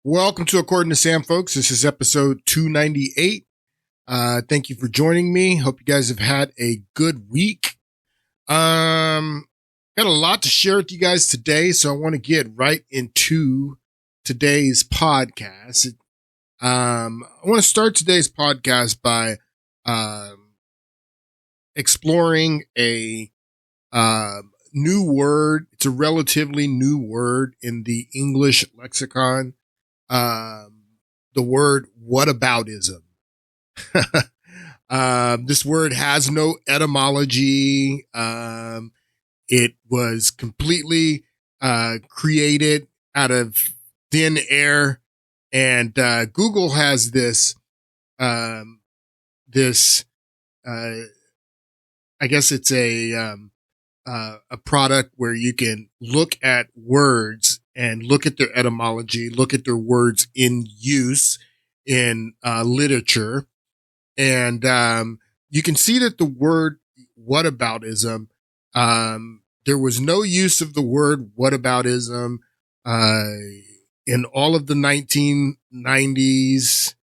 Welcome to According to Sam, folks. This is episode 298. Thank you for joining me. Hope you guys have had a good week. Got a lot to share with you guys today, so I want to get right into today's podcast. I want to start today's podcast by exploring a new word. It's a relatively new word in the English lexicon. The word whataboutism. This word has no etymology. It was completely created out of thin air, and Google has this I guess it's a product where you can look at words and look at their etymology, look at their words in use in literature. And you can see that the word whataboutism, there was no use of the word whataboutism in all of the 1990s,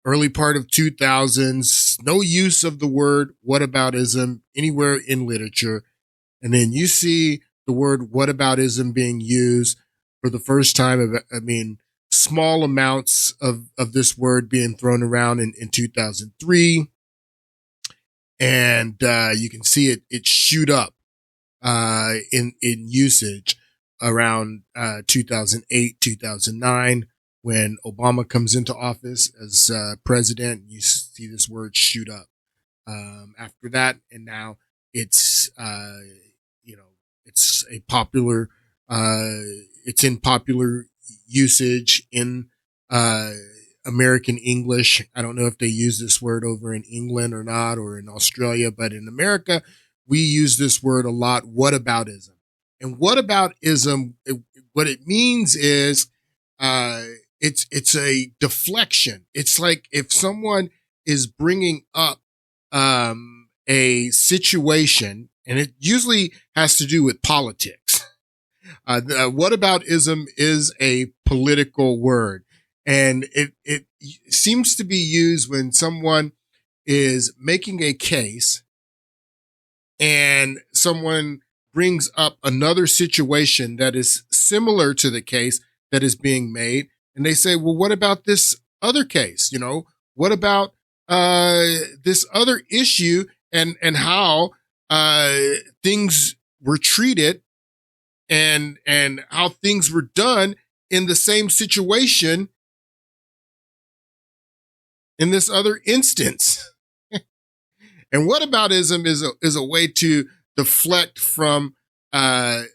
early part of 2000s, no use of the word whataboutism anywhere in literature. And then you see the word whataboutism being used for the first time. Small amounts of this word being thrown around in 2003. And you can see it shoot up in usage around 2008, 2009, when Obama comes into office as president. You see this word shoot up. After that, and now it's it's a popular, it's in popular usage in, American English. I don't know if they use this word over in England or not, or in Australia, but in America, we use this word a lot, whataboutism. And whataboutism, what it means is, it's a deflection. It's like if someone is bringing up, a situation, and it usually has to do with politics. Whataboutism is a political word, and it seems to be used when someone is making a case and someone brings up another situation that is similar to the case that is being made. And they say, well, what about this other case? What about this other issue and how things were treated and how things were done in the same situation in this other instance. And whataboutism is a way to deflect from the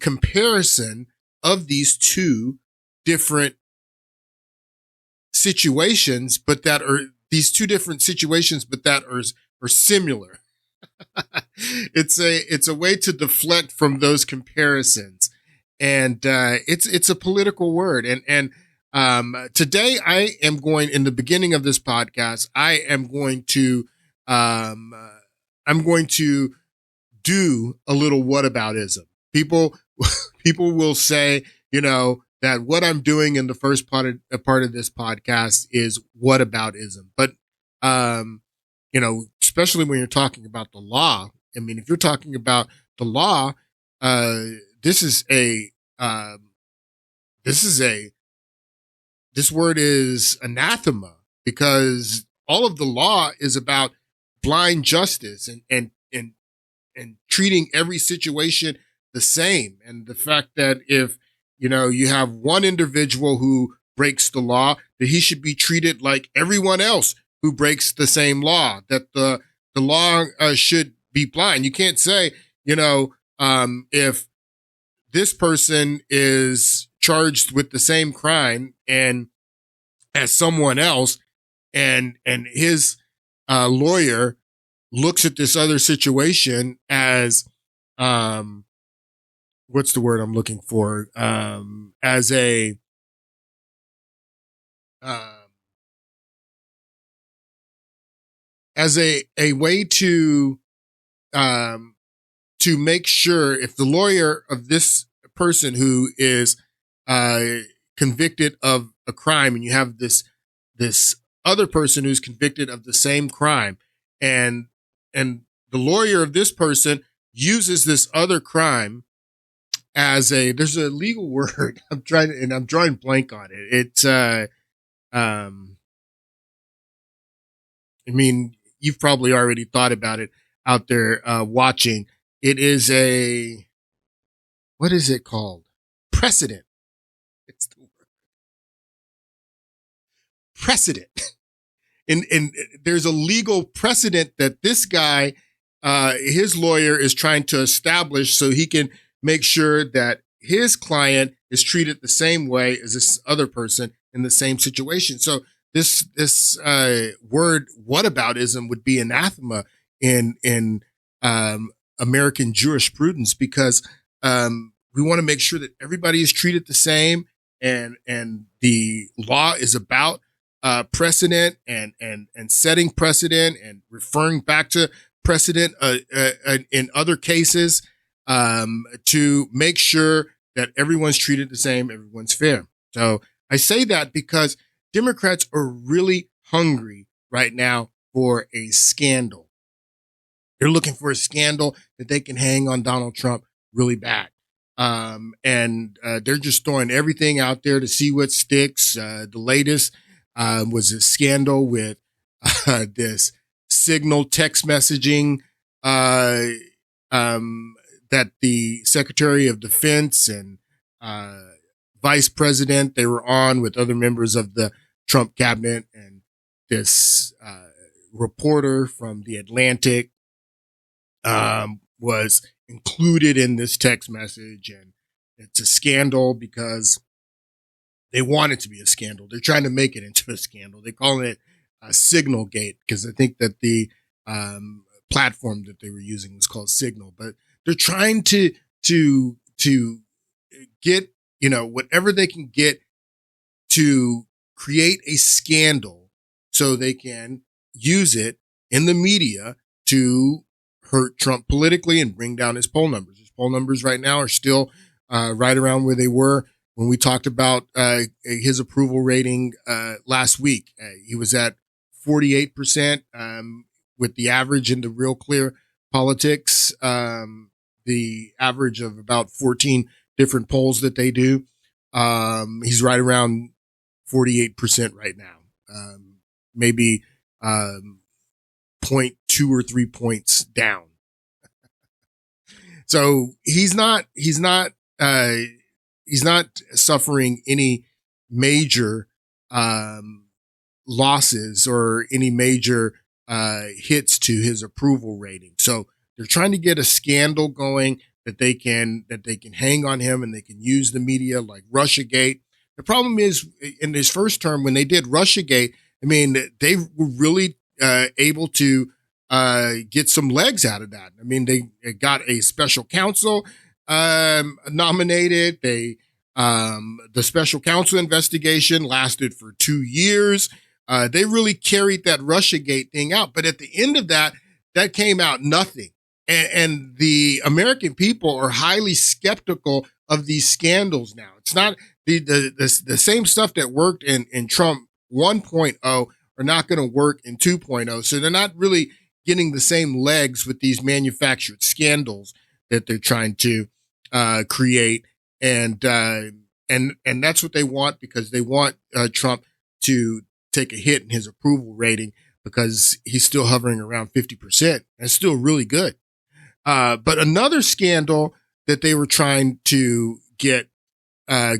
comparison of these two different situations, but that are similar. It's a way to deflect from those comparisons, and it's a political word. And today I am going, in the beginning of this podcast, I'm going to do a little whataboutism. People will say, that what I'm doing in the first part of this podcast is whataboutism. But, especially when you're talking about the law. I mean, if you're talking about the law, this word is anathema, because all of the law is about blind justice and treating every situation the same. And the fact that if, you have one individual who breaks the law, that he should be treated like everyone else who breaks the same law, that the law should be blind. You can't say, if this person is charged with the same crime and as someone else, and his lawyer looks at this other situation as, what's the word I'm looking for? As a way to make sure, if the lawyer of this person who is convicted of a crime, and you have this other person who's convicted of the same crime, and the lawyer of this person uses this other crime as there's a legal word I'm drawing blank on it. It's I mean, you've probably already thought about it out there watching. It is what is it called? Precedent. It's the word. Precedent. And there's a legal precedent that this guy, his lawyer is trying to establish so he can make sure that his client is treated the same way as this other person in the same situation. So this word whataboutism would be anathema in American jurisprudence, because we want to make sure that everybody is treated the same, and the law is about precedent and setting precedent and referring back to precedent in other cases to make sure that everyone's treated the same, everyone's fair. So I say that because Democrats are really hungry right now for a scandal. They're looking for a scandal that they can hang on Donald Trump really bad. And they're just throwing everything out there to see what sticks. The latest was a scandal with this Signal text messaging that the Secretary of Defense and Vice President, they were on with other members of the Trump cabinet, and this reporter from The Atlantic was included in this text message. And it's a scandal because they want it to be a scandal. They're trying to make it into a scandal. They call it a Signal Gate because I think that the platform that they were using was called Signal. But they're trying to get, whatever they can get to create a scandal so they can use it in the media to hurt Trump politically and bring down his poll numbers. His poll numbers right now are still right around where they were when we talked about his approval rating last week. He was at 48% with the average in the Real Clear Politics, the average of about 14 different polls that they do. He's right around 48% right now, maybe 0.2 or 3 points down. So he's not suffering any major losses or any major hits to his approval rating. So they're trying to get a scandal going that they can hang on him, and they can use the media like Russiagate. The problem is, in his first term, when they did Russiagate, I mean, they were really able to get some legs out of that. I mean, they got a special counsel nominated. The special counsel investigation lasted for 2 years. They really carried that Russiagate thing out. But at the end of that came out nothing. And the American people are highly skeptical of these scandals now. It's not the same stuff that worked in Trump 1.0 are not going to work in 2.0. So they're not really getting the same legs with these manufactured scandals that they're trying to create. And that's what they want, because they want Trump to take a hit in his approval rating, because he's still hovering around 50%. That's still really good. But another scandal that they were trying to get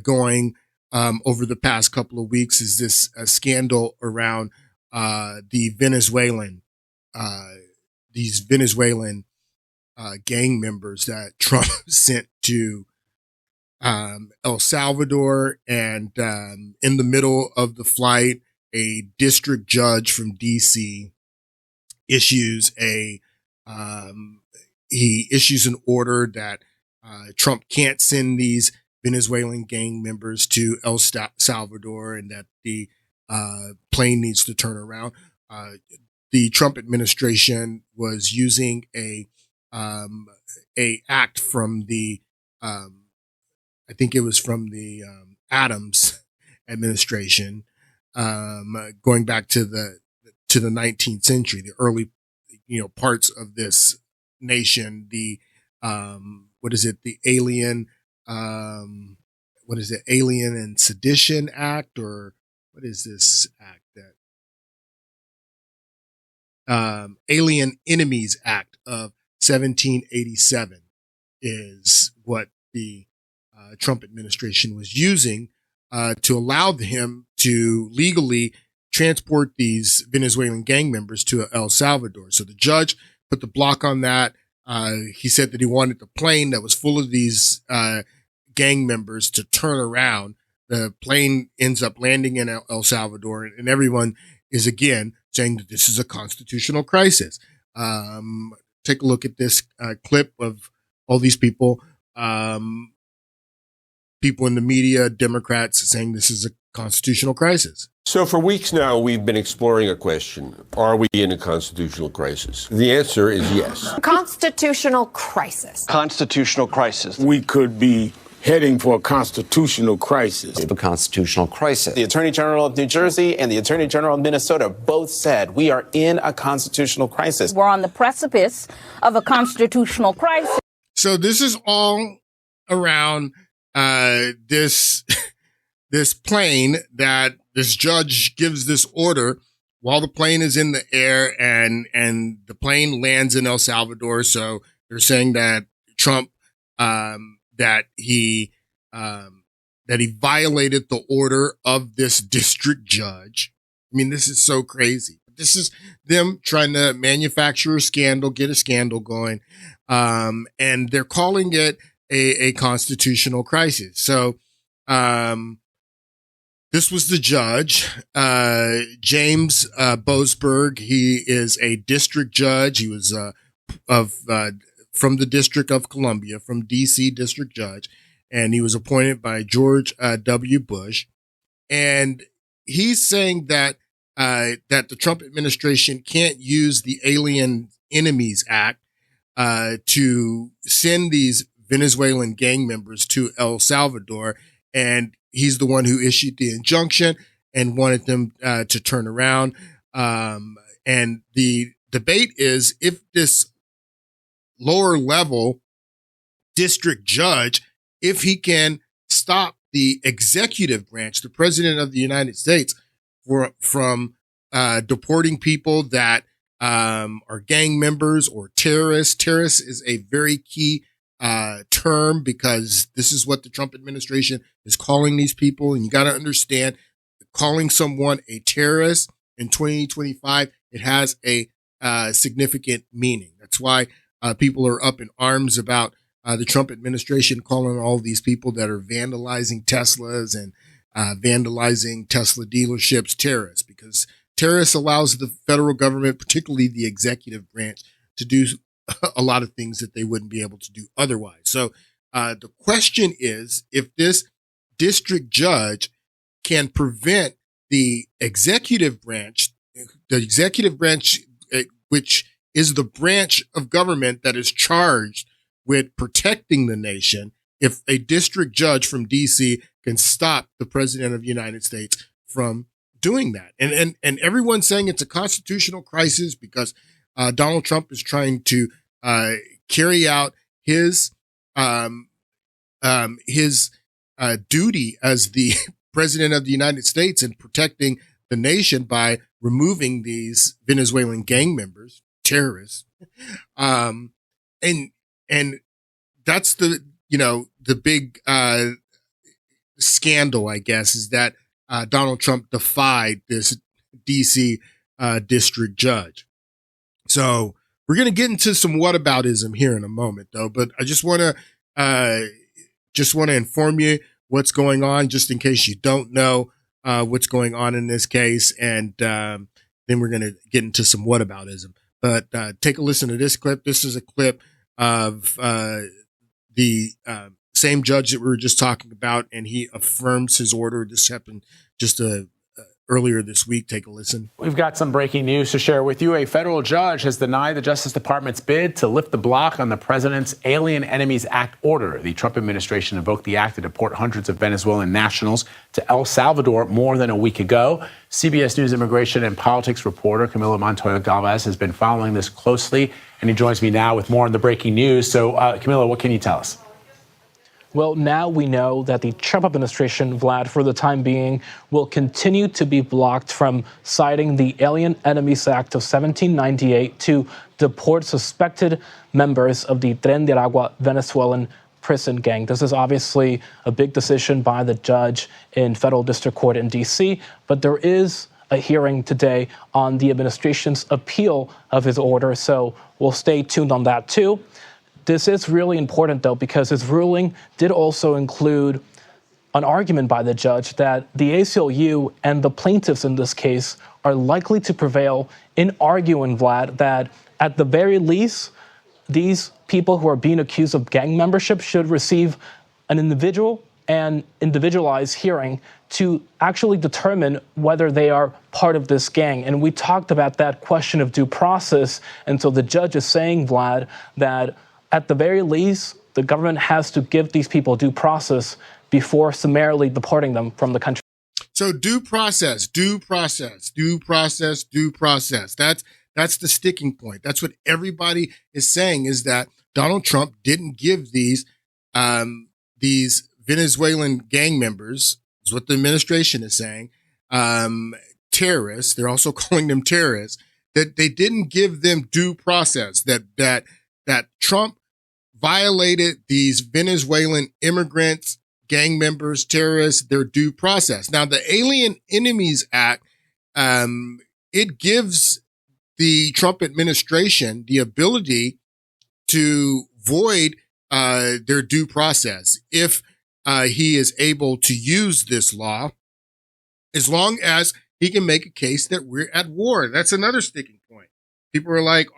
going over the past couple of weeks is this scandal around the Venezuelan, these Venezuelan gang members that Trump sent to El Salvador. And in the middle of the flight, a district judge from D.C. issues an order that Trump can't send these Venezuelan gang members to El Salvador, and that the plane needs to turn around. The Trump administration was using a act from the I think it was from the Adams administration, going back to the 19th century, the early, parts of this nation. The what is it? The Alien and Sedition Act, or what is this act that? Alien Enemies Act of 1787 is what the Trump administration was using to allow him to legally transport these Venezuelan gang members to El Salvador. So the judge put the block on that. He said that he wanted the plane that was full of these gang members to turn around. The plane ends up landing in El Salvador, and everyone is again saying that this is a constitutional crisis. Take a look at this clip of all these people, people in the media, Democrats saying this is a constitutional crisis. So for weeks now, we've been exploring a question. Are we in a constitutional crisis? The answer is yes. Constitutional crisis. Constitutional crisis. We could be heading for a constitutional crisis. A constitutional crisis. The Attorney General of New Jersey and the Attorney General of Minnesota both said we are in a constitutional crisis. We're on the precipice of a constitutional crisis. So this is all around this plane that this judge gives this order while the plane is in the air, and the plane lands in El Salvador. So they're saying that Trump that he violated the order of this district judge. I mean, this is so crazy. This is them trying to manufacture a scandal, get a scandal going, and they're calling it a constitutional crisis. So this was the judge, James Boasberg. He is a district judge. He was from the District of Columbia, from D.C. district judge, and he was appointed by George W. Bush. And he's saying that the Trump administration can't use the Alien Enemies Act to send these Venezuelan gang members to El Salvador, and he's the one who issued the injunction and wanted them to turn around. And the debate is if this lower level district judge, if he can stop the executive branch, the president of the United States, from deporting people that are gang members or terrorists. Terrorists is a very key term because this is what the Trump administration is calling these people. And you got to understand, calling someone a terrorist in 2025, it has a significant meaning. That's why people are up in arms about the Trump administration calling all these people that are vandalizing Teslas and vandalizing Tesla dealerships terrorists, because terrorists allows the federal government, particularly the executive branch, to do a lot of things that they wouldn't be able to do otherwise. So the question is, if this district judge can prevent the executive branch, which is the branch of government that is charged with protecting the nation, if a district judge from D.C. can stop the president of the United States from doing that. And everyone's saying it's a constitutional crisis because Donald Trump is trying to carry out his duty as the president of the United States in protecting the nation by removing these Venezuelan gang members, terrorists. And that's the big scandal, I guess, is that Donald Trump defied this DC district judge. So we're going to get into some whataboutism here in a moment, though. But I just want to inform you what's going on, just in case you don't know what's going on in this case, and then we're going to get into some whataboutism. But take a listen to this clip. This is a clip of the same judge that we were just talking about, and he affirms his order. This happened just earlier this week. Take a listen. We've got some breaking news to share with you. A federal judge has denied the Justice Department's bid to lift the block on the president's Alien Enemies Act order. The Trump administration invoked the act to deport hundreds of Venezuelan nationals to El Salvador more than a week ago. CBS News immigration and politics reporter Camilo Montoya Galvez has been following this closely, and he joins me now with more on the breaking news. So, Camilo, what can you tell us? Well, now we know that the Trump administration, Vlad, for the time being, will continue to be blocked from citing the Alien Enemies Act of 1798 to deport suspected members of the Tren de Aragua Venezuelan prison gang. This is obviously a big decision by the judge in federal district court in D.C., but there is a hearing today on the administration's appeal of his order, so we'll stay tuned on that too. This is really important, though, because his ruling did also include an argument by the judge that the ACLU and the plaintiffs in this case are likely to prevail in arguing, Vlad, that at the very least, these people who are being accused of gang membership should receive an individual and individualized hearing to actually determine whether they are part of this gang. And we talked about that question of due process. And so the judge is saying, Vlad, that at the very least, the government has to give these people due process before summarily deporting them from the country. So due process. That's the sticking point. That's what everybody is saying, is that Donald Trump didn't give these Venezuelan gang members, is what the administration is saying, terrorists. They're also calling them terrorists. That they didn't give them due process. That Trump violated these Venezuelan immigrants, gang members, terrorists, their due process. Now, the Alien Enemies Act, it gives the Trump administration the ability to void their due process if he is able to use this law, as long as he can make a case that we're at war. That's another sticking point. People are like,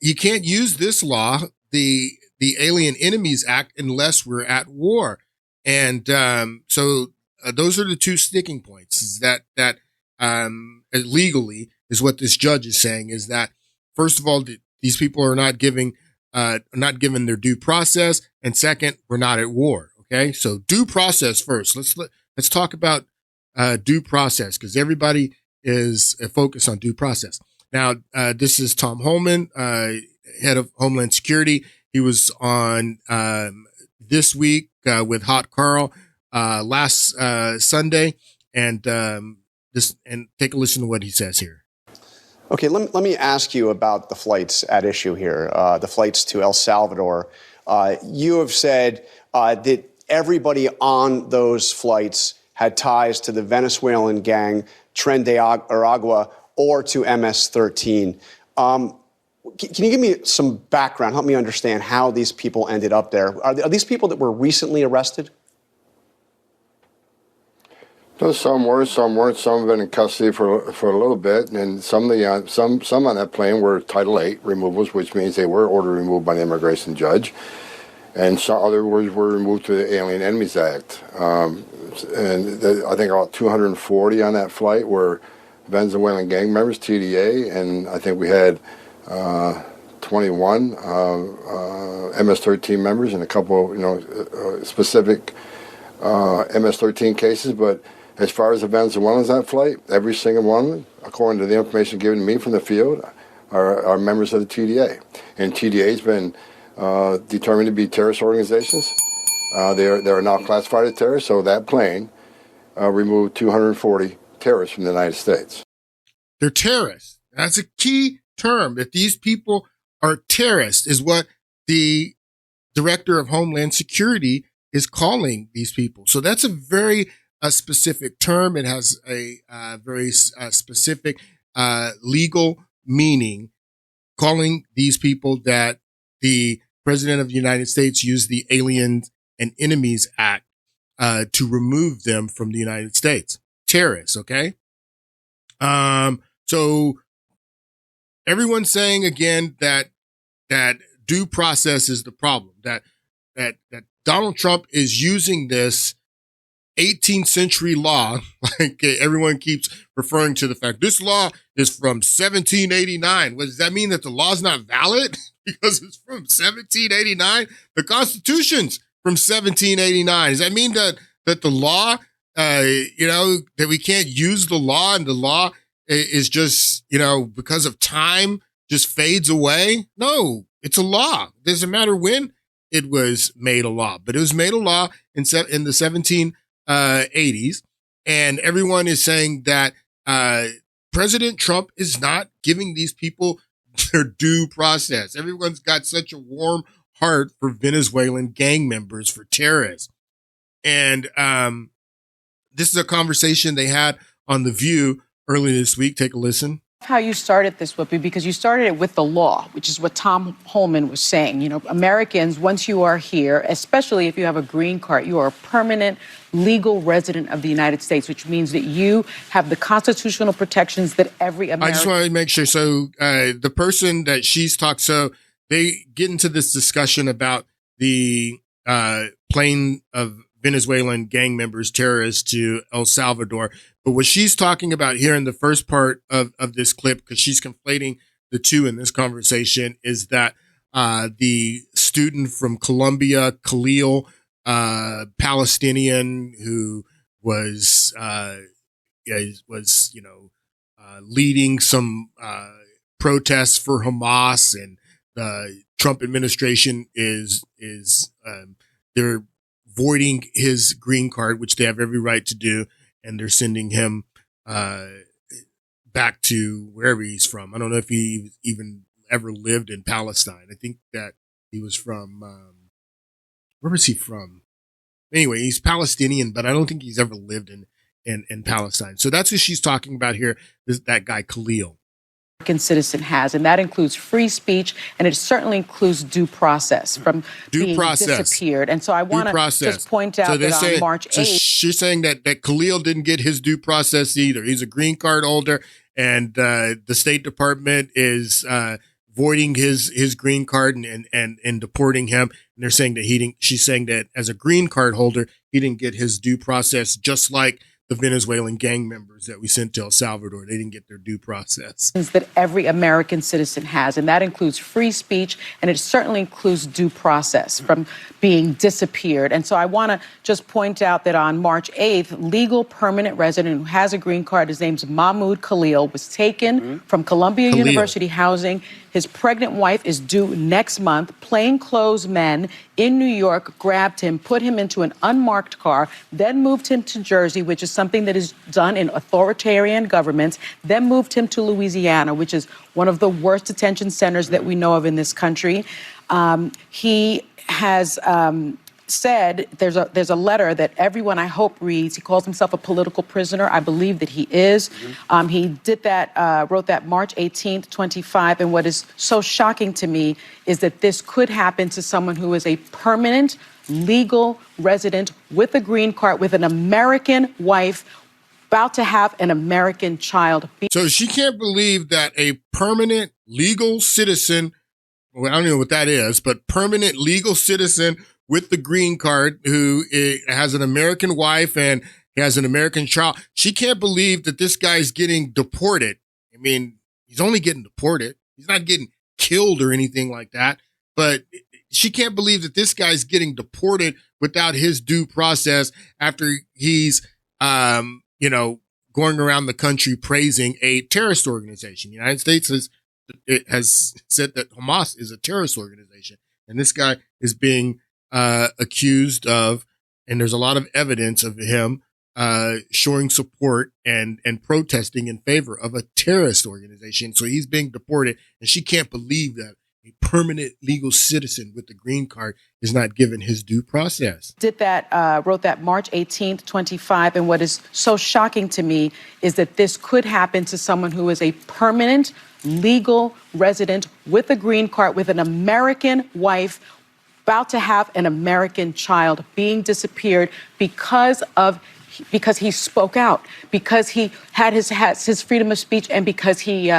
you can't use this law, the Alien Enemies Act, unless we're at war. And so those are the two sticking points, is that legally is what this judge is saying, is that, first of all, these people are not given their due process. And second, we're not at war. Okay. So due process first. Let's talk about due process, because everybody is focused on due process. Now, this is Tom Homan, head of Homeland Security. He was on this week with Hot Carl last Sunday, and take a listen to what he says here. Okay, let me ask you about the flights at issue here, the flights to El Salvador. You have said that everybody on those flights had ties to the Venezuelan gang Tren de Aragua or to MS-13. Can you give me some background? Help me understand how these people ended up there. Are these people that were recently arrested? No, some were, some weren't. Some have been in custody for a little bit, and some on that plane were Title VIII removals, which means they were ordered removed by the immigration judge, and some other were removed to the Alien Enemies Act. I think about 240 on that flight were Venezuelan gang members, TDA, and I think we had 21 MS-13 members and a couple, specific MS-13 cases. But as far as the Venezuelans on that flight, every single one, according to the information given to me from the field, are members of the TDA. And TDA has been determined to be terrorist organizations. They are now classified as terrorists. So that plane removed 240 terrorists from the United States. They're terrorists. That's a key term, that these people are terrorists, is what the director of Homeland Security is calling these people. So that's a very specific term. It has a very specific legal meaning, calling these people that the President of the United States used the Aliens and Enemies Act to remove them from the United States. Terrorists, okay? So everyone's saying again that due process is the problem, that Donald Trump is using this 18th century law. Like everyone keeps referring to the fact this law is from 1789. What does that mean, that the law's not valid because it's from 1789? The Constitution's from 1789. Does that mean that the law, that we can't use the law, and the law is just, because of time just fades away? No, it's a law. It doesn't matter when it was made a law, but it was made a law in the 1780s. And everyone is saying that President Trump is not giving these people their due process. Everyone's got such a warm heart for Venezuelan gang members, for terrorists. And this is a conversation they had on The View earlier this week. Take a listen. How you started this, Whoopi, because you started it with the law, which is what Tom Holman was saying. Americans, once you are here, especially if you have a green card, you are a permanent legal resident of the United States, which means that you have the constitutional protections that every American... I just want to make sure. So the person that she's talked, so they get into this discussion about the plane of Venezuelan gang members, terrorists, to El Salvador. But what she's talking about here in the first part of this clip, because she's conflating the two in this conversation, is that the student from Colombia, Khalil, Palestinian, who was leading some protests for Hamas, and the Trump administration is they're voiding his green card, which they have every right to do, and they're sending him back to wherever he's from. I don't know if he even ever lived in Palestine. I think that he was from where was he from? Anyway, he's Palestinian, but I don't think he's ever lived in Palestine. So that's what she's talking about here. That guy Khalil. Citizen has, and that includes free speech, and it certainly includes due process from being disappeared. And so I want to just point out that on March 8th... So she's saying that Khalil didn't get his due process either. He's a green card holder, and the State Department is voiding his green card and deporting him. And they're saying that she's saying that as a green card holder, he didn't get his due process, just like the Venezuelan gang members that we sent to El Salvador. They didn't get their due process. That every American citizen has, and that includes free speech, and it certainly includes due process from being disappeared. And so I want to just point out that on March 8th, legal permanent resident who has a green card, his name's Mahmoud Khalil, was taken from Columbia University housing. His pregnant wife is due next month. Plainclothes men in New York grabbed him, put him into an unmarked car, then moved him to Jersey, which is something that is done in authoritarian governments, then moved him to Louisiana, which is one of the worst detention centers that we know of in this country. He has said there's a letter that everyone, I hope, reads. He calls himself a political prisoner. I believe that he is. He did that, wrote that March 18th, 25. And what is so shocking to me is that this could happen to someone who is a permanent legal resident with a green card, with an American wife, about to have an American child. So she can't believe that a permanent legal citizen, well, I don't know what that is, but permanent legal citizen with the green card, who has an American wife and has an American child. She can't believe that this guy's getting deported. I mean, he's only getting deported. He's not getting killed or anything like that. But she can't believe that this guy's getting deported without his due process after he's, going around the country praising a terrorist organization. The United States has said that Hamas is a terrorist organization. And this guy is being accused of, and there's a lot of evidence of him showing support and protesting in favor of a terrorist organization. So he's being deported, and she can't believe that a permanent legal citizen with the green card is not given his due process. Wrote that March 18th, 25. And what is so shocking to me is that this could happen to someone who is a permanent legal resident with a green card, with an American wife, about to have an American child, being disappeared because he spoke out, because he had his freedom of speech, and because he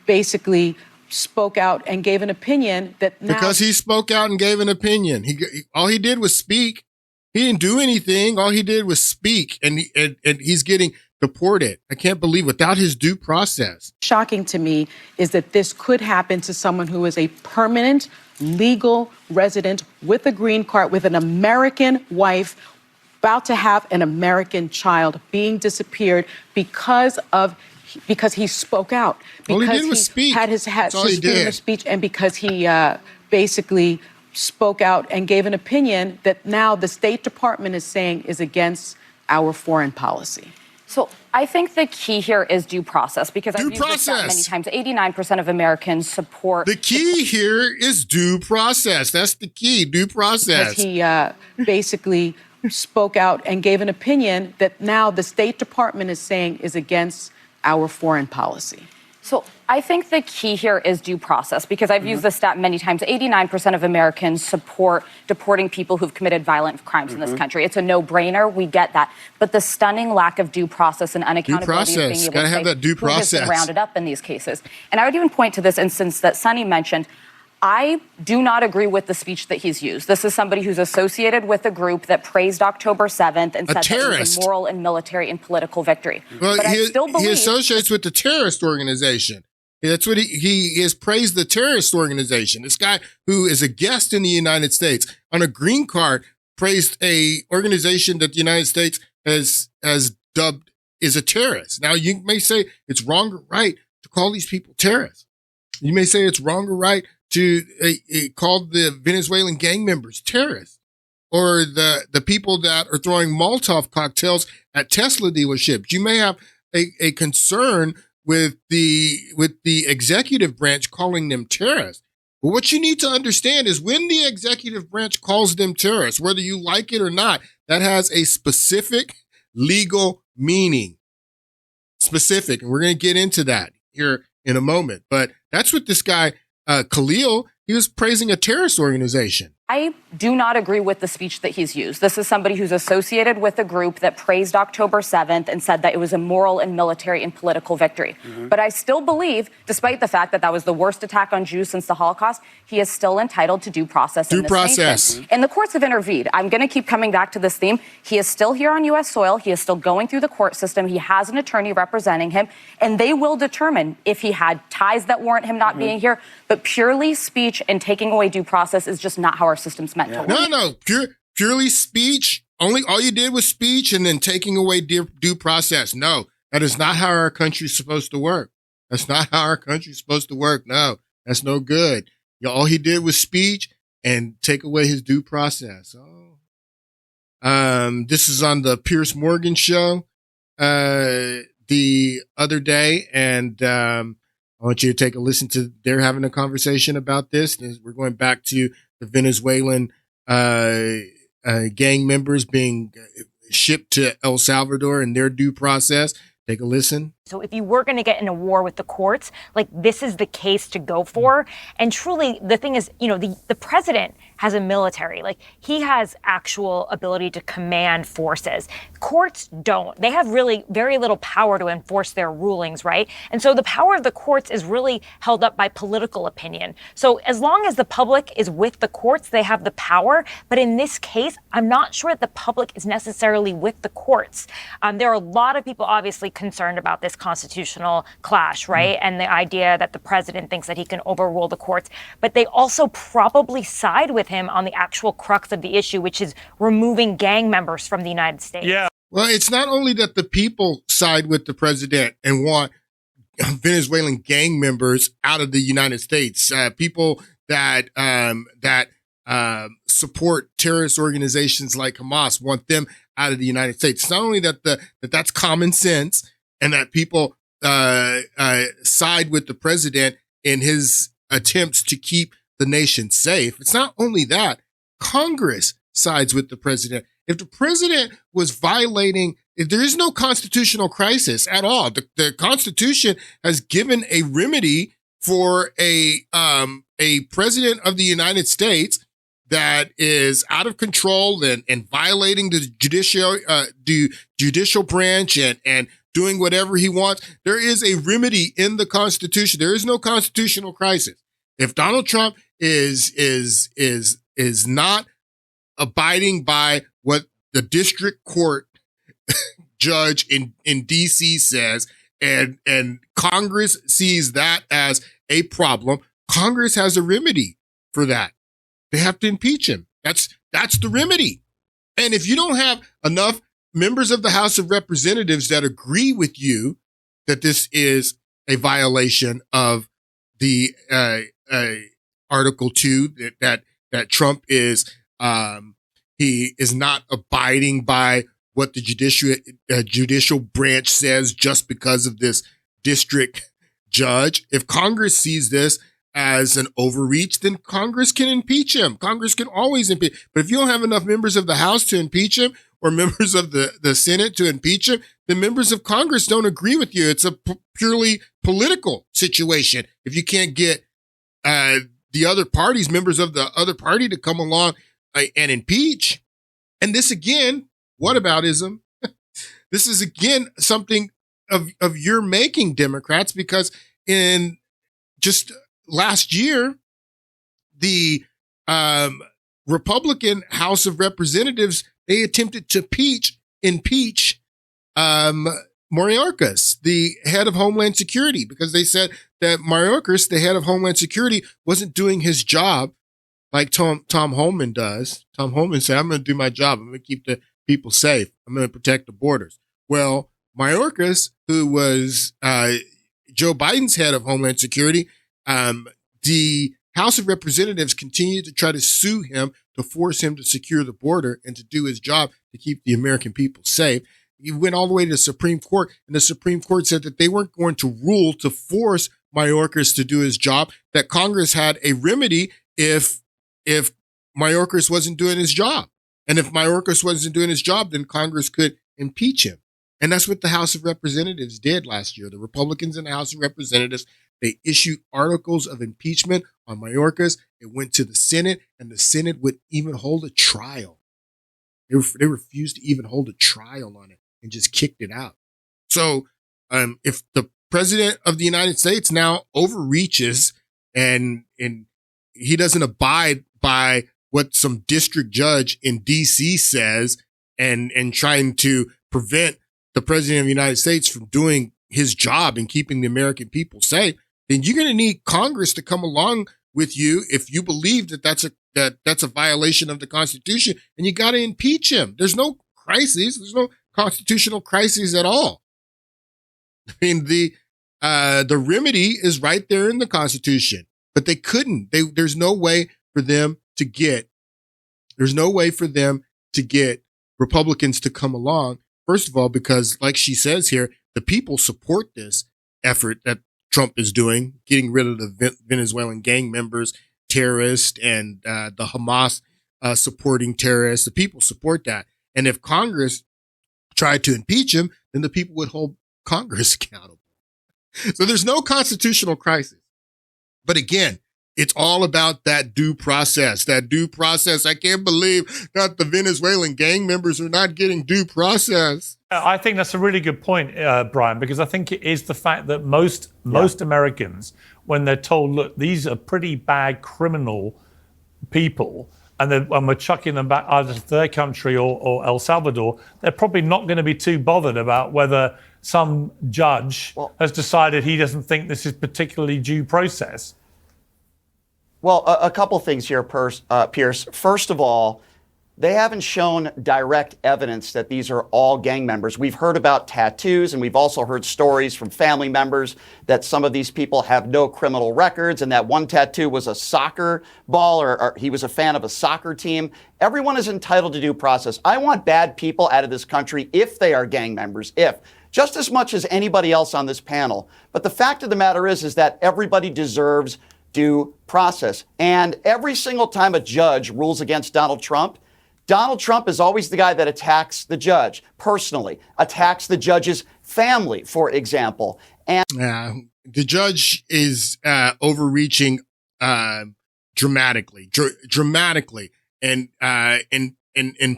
basically spoke out and gave an opinion that now... Because he spoke out and gave an opinion. All he did was speak. He didn't do anything. All he did was speak, and he's getting deported. I can't believe without his due process. Shocking to me is that this could happen to someone who is a permanent legal resident with a green card, with an American wife, about to have an American child, being disappeared because he spoke out. Because all he did was speak. Had his freedom of speech, and because he basically spoke out and gave an opinion that now the State Department is saying is against our foreign policy. So I think the key here is due process, because I've used this stat many times. 89% of Americans support. The key here is due process. That's the key, due process. Because he basically spoke out and gave an opinion that now the State Department is saying is against our foreign policy. So I think the key here is due process, because I've used this stat many times. 89% of Americans support deporting people who've committed violent crimes in this country. It's a no-brainer. We get that. But the stunning lack of due process and unaccountability of being able to have that due process. Who has been rounded up in these cases. And I would even point to this instance that Sonny mentioned. I do not agree with the speech that he's used. This is somebody who's associated with a group that praised October 7th and said that it was a moral and military and political victory. Well, but I still believe he associates with the terrorist organization. That's what he has praised, the terrorist organization. This guy who is a guest in the United States on a green card praised a organization that the United States has dubbed is a terrorist. Now, you may say it's wrong or right to call these people terrorists. You may say it's wrong or right to call the Venezuelan gang members terrorists, or the people that are throwing Molotov cocktails at Tesla dealerships. You may have a concern with the executive branch calling them terrorists. But what you need to understand is when the executive branch calls them terrorists, whether you like it or not, that has a specific legal meaning. Specific. And we're going to get into that here in a moment. But that's what this guy, Khalil, he was praising a terrorist organization. I do not agree with the speech that he's used. This is somebody who's associated with a group that praised October 7th and said that it was a moral and military and political victory. But I still believe, despite the fact that that was the worst attack on Jews since the Holocaust, he is still entitled to due process in this nation. And the courts have intervened. I'm going to keep coming back to this theme. He is still here on U.S. soil. He is still going through the court system. He has an attorney representing him, and they will determine if he had ties that warrant him not being here. But purely speech and taking away due process is just not how our system's meant to work. No, purely speech. All you did was speech and then taking away due process. No, that is not how our country's supposed to work. That's not how our country's supposed to work. No, that's no good. All he did was speech and take away his due process. This is on the Piers Morgan show the other day, and I want you to take a listen to. They're having a conversation about this. We're going back to the Venezuelan gang members being shipped to El Salvador and their due process. Take a listen. So if you were going to get in a war with the courts, like this is the case to go for. And truly, the thing is, the president has a military. Like he has actual ability to command forces. Courts don't. They have really very little power to enforce their rulings, right? And so the power of the courts is really held up by political opinion. So as long as the public is with the courts, they have the power. But in this case, I'm not sure that the public is necessarily with the courts. There are a lot of people obviously concerned about this constitutional clash, right? And the idea that the president thinks that he can overrule the courts, but they also probably side with him on the actual crux of the issue, which is removing gang members from the United States. Yeah. Well, it's not only that the people side with the president and want Venezuelan gang members out of the United States, people that support terrorist organizations like Hamas want them out of the United States. It's not only that that's common sense and that people side with the president in his attempts to keep the nation safe. It's not only that. Congress sides with the president. If the president was violating, if there is no constitutional crisis at all, the Constitution has given a remedy for a president of the United States that is out of control and violating the judicial branch and doing whatever he wants. There is a remedy in the Constitution. There is no constitutional crisis. If Donald Trump is not abiding by what the district court judge in DC says, and Congress sees that as a problem, Congress has a remedy for that. They have to impeach him. That's the remedy. And if you don't have enough members of the House of Representatives that agree with you that this is a violation of the Article 2, that Trump is he is not abiding by what the judicial branch says just because of this district judge. If Congress sees this as an overreach, then Congress can impeach him. Congress can always impeach. But if you don't have enough members of the House to impeach him or members of the Senate to impeach him, the members of Congress don't agree with you. It's a purely political situation. If you can't get the other parties, members of the other party to come along and impeach. And this again, whataboutism. This is again something of your making, Democrats, because in just last year, the Republican House of Representatives, they attempted to impeach Mayorkas, the head of Homeland Security, because they said that Mayorkas, the head of Homeland Security, wasn't doing his job like Tom Homan does. Tom Homan said, I'm going to do my job. I'm going to keep the people safe. I'm going to protect the borders. Well, Mayorkas, who was Joe Biden's head of Homeland Security, the House of Representatives continued to try to sue him to force him to secure the border and to do his job to keep the American people safe. He went all the way to the Supreme Court, and the Supreme Court said that they weren't going to rule to force Mayorkas to do his job, that Congress had a remedy if Mayorkas wasn't doing his job. And if Mayorkas wasn't doing his job, then Congress could impeach him. And that's what the House of Representatives did last year. The Republicans in the House of Representatives, they issued articles of impeachment on Mayorkas. It went to the Senate, and the Senate would even hold a trial. They refused to even hold a trial on it and just kicked it out. So if the president of the United States now overreaches and he doesn't abide by what some district judge in DC says and trying to prevent the president of the United States from doing his job and keeping the American people safe, then you're going to need Congress to come along with you if you believe that that's a violation of the Constitution, and you got to impeach him. There's no crisis. There's no constitutional crisis at all. I mean, the remedy is right there in the Constitution, but they couldn't. There's no way for them to get Republicans to come along. First of all, because like she says here, the people support this effort that Trump is doing, getting rid of the Venezuelan gang members, terrorists, and the Hamas supporting terrorists. The people support that. And if Congress tried to impeach him, then the people would hold Congress accountable. So there's no constitutional crisis. But again, it's all about that due process. That due process. I can't believe that the Venezuelan gang members are not getting due process. I think that's a really good point, Brian, because I think it is the fact that most Americans, when they're told, look, these are pretty bad criminal people, and we're chucking them back either to their country or El Salvador, they're probably not going to be too bothered about whether some judge has decided he doesn't think this is particularly due process. Well, a couple things here, Pierce. First of all, they haven't shown direct evidence that these are all gang members. We've heard about tattoos, and we've also heard stories from family members that some of these people have no criminal records, and that one tattoo was a soccer ball, or he was a fan of a soccer team. Everyone is entitled to due process. I want bad people out of this country if they are gang members, just as much as anybody else on this panel. But the fact of the matter is that everybody deserves due process. And every single time a judge rules against Donald Trump is always the guy that attacks the judge personally, attacks the judge's family, for example. And the judge is overreaching dramatically, and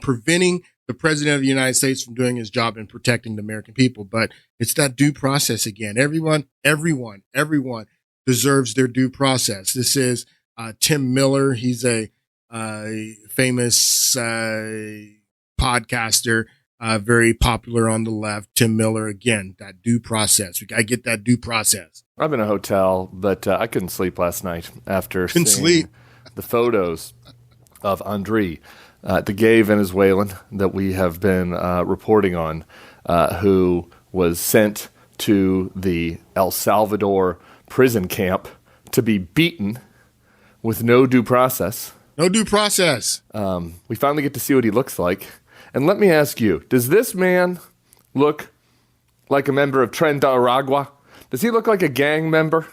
preventing the president of the United States from doing his job and protecting the American people. But it's that due process again. Everyone deserves their due process. This is Tim Miller. He's a famous podcaster, very popular on the left, Tim Miller. Again, that due process. I get that due process. I'm in a hotel, but I couldn't sleep last night after seeing the photos of André, the gay Venezuelan that we have been reporting on, who was sent to the El Salvador prison camp to be beaten with no due process. No due process. We finally get to see what he looks like. And let me ask you, does this man look like a member of Tren de Aragua? Does he look like a gang member?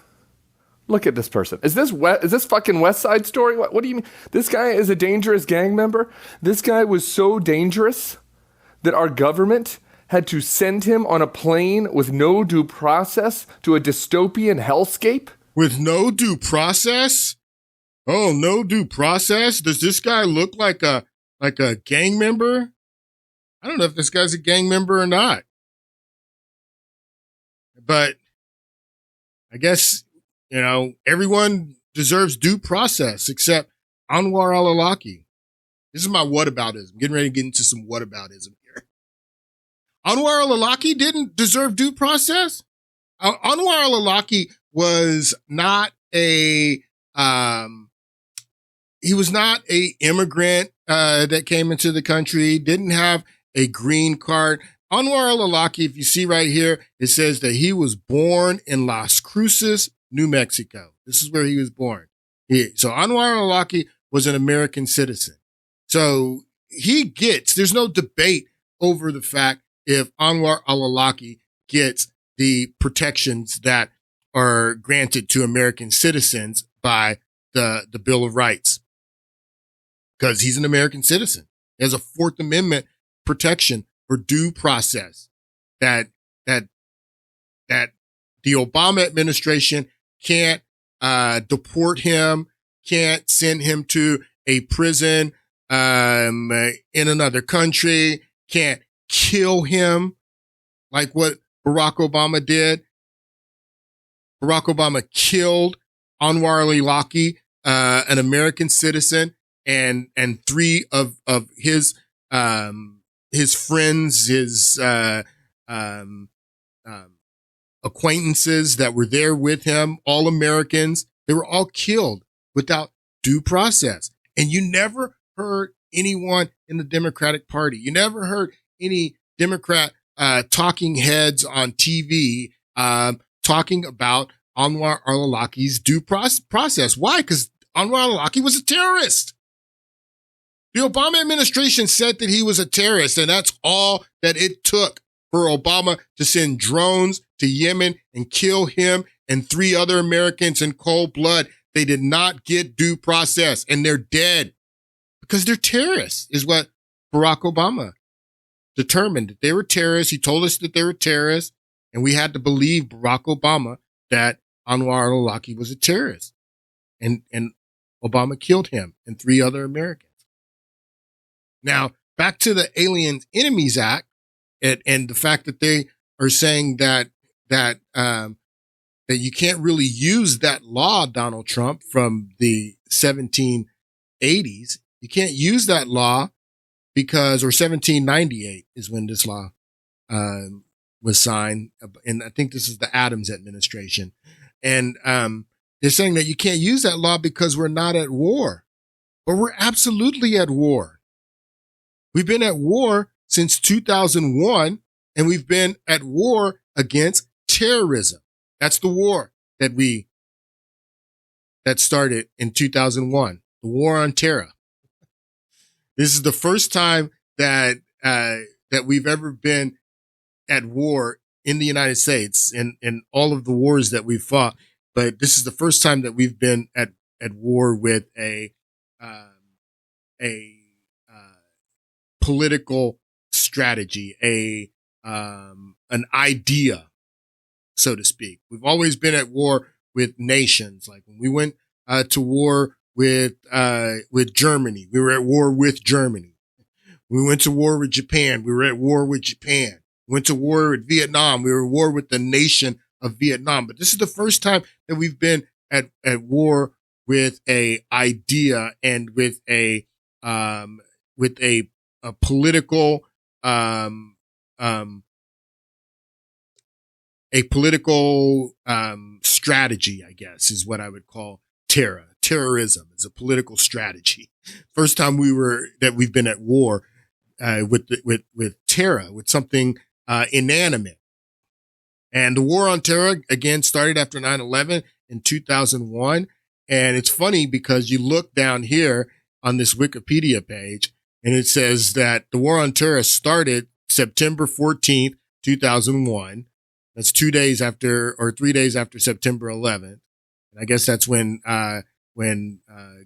Look at this person. Is this fucking West Side Story? What do you mean? This guy is a dangerous gang member? This guy was so dangerous that our government had to send him on a plane with no due process to a dystopian hellscape? With no due process? Oh, no due process? Does this guy look like a gang member? I don't know if this guy's a gang member or not. But I guess, everyone deserves due process except Anwar al-Awlaki. This is my whataboutism. Getting ready to get into some whataboutism here. Anwar al-Awlaki didn't deserve due process? Anwar al-Awlaki was not he was not a immigrant that came into the country, didn't have a green card. Anwar al-Awlaki, if you see right here, it says that he was born in Las Cruces, New Mexico. This is where he was born. So Anwar al-Awlaki was an American citizen. So there's no debate over the fact if Anwar al-Awlaki gets the protections that are granted to American citizens by the Bill of Rights. Because he's an American citizen. He has a Fourth Amendment protection for due process that the Obama administration can't deport him, can't send him to a prison in another country, can't kill him like what Barack Obama did. Barack Obama killed Anwar al-Awlaki, an American citizen, and three of his friends, his acquaintances that were there with him, all Americans. They were all killed without due process. And you never heard anyone in the Democratic Party. You never heard any Democrat talking heads on TV talking about Anwar al-Awlaki's due process. Why? Because Anwar al-Awlaki was a terrorist. The Obama administration said that he was a terrorist, and that's all that it took for Obama to send drones to Yemen and kill him and three other Americans in cold blood. They did not get due process, and they're dead because they're terrorists, is what Barack Obama determined, that they were terrorists. He told us that they were terrorists, and we had to believe Barack Obama that Anwar al-Awlaki was a terrorist. And Obama killed him and three other Americans. Now, back to the Alien Enemies Act and the fact that they are saying that you can't really use that law, Donald Trump, from the 1780s. You can't use that law because, or 1798 is when this law was signed. And I think this is the Adams administration. And they're saying that you can't use that law because we're not at war. But we're absolutely at war. We've been at war since 2001, and we've been at war against terrorism. That's the war that started in 2001, the war on terror. This is the first time that we've ever been at war in the United States in all of the wars that we've fought. But this is the first time that we've been at war with a political strategy, an idea, so to speak. We've always been at war with nations. Like when we went to war with Germany, we were at war with Germany. We went to war with Japan, we were at war with Japan. We went to war with Vietnam, we were at war with the nation of Vietnam. But this is the first time that we've been at war with a idea and with a political strategy, I guess, is what I would call terrorism is a political strategy. First time we've been at war with terror, with something inanimate. And the war on terror again started after 9/11 in 2001. And it's funny because you look down here on this Wikipedia page and it says that the war on terror started September 14th, 2001. That's 3 days after September 11th. And I guess that's when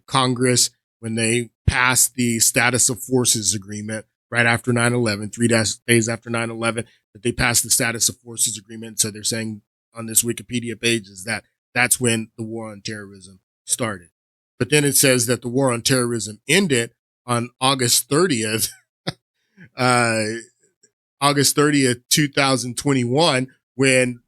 Congress, when they passed the status of forces agreement right after 9/11, 3 days after 9/11, that they passed the status of forces agreement. So they're saying on this Wikipedia page is that that's when the war on terrorism started. But then it says that the war on terrorism ended on August 30th, 2021, when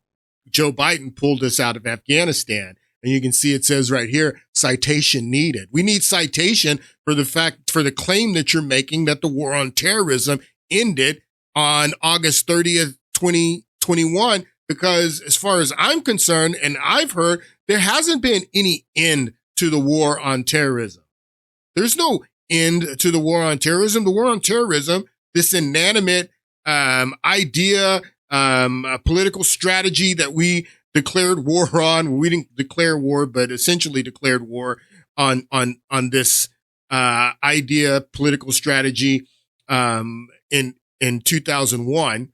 Joe Biden pulled us out of Afghanistan. And you can see it says right here, citation needed. We need citation for the claim that you're making that the war on terrorism ended on August 30th, 2021, because as far as I'm concerned, and I've heard, there hasn't been any end to the war on terrorism. There's no end to the war on terrorism. The war on terrorism, this inanimate idea, a political strategy that we declared war on. We didn't declare war, but essentially declared war on this idea, political strategy in 2001.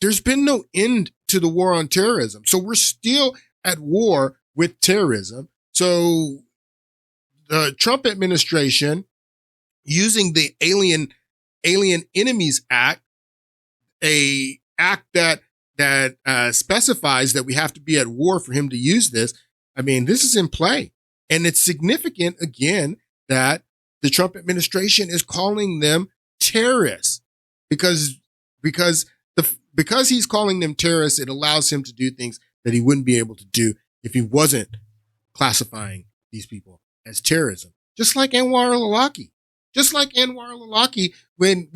There's been no end to the war on terrorism. So we're still at war with terrorism. So the Trump administration, using the Alien Enemies Act, a act that specifies that we have to be at war for him to use this. I mean, this is in play. And it's significant, again, that the Trump administration is calling them terrorists because he's calling them terrorists, it allows him to do things that he wouldn't be able to do if he wasn't classifying these people as terrorism. Just like Anwar al-Awlaki. When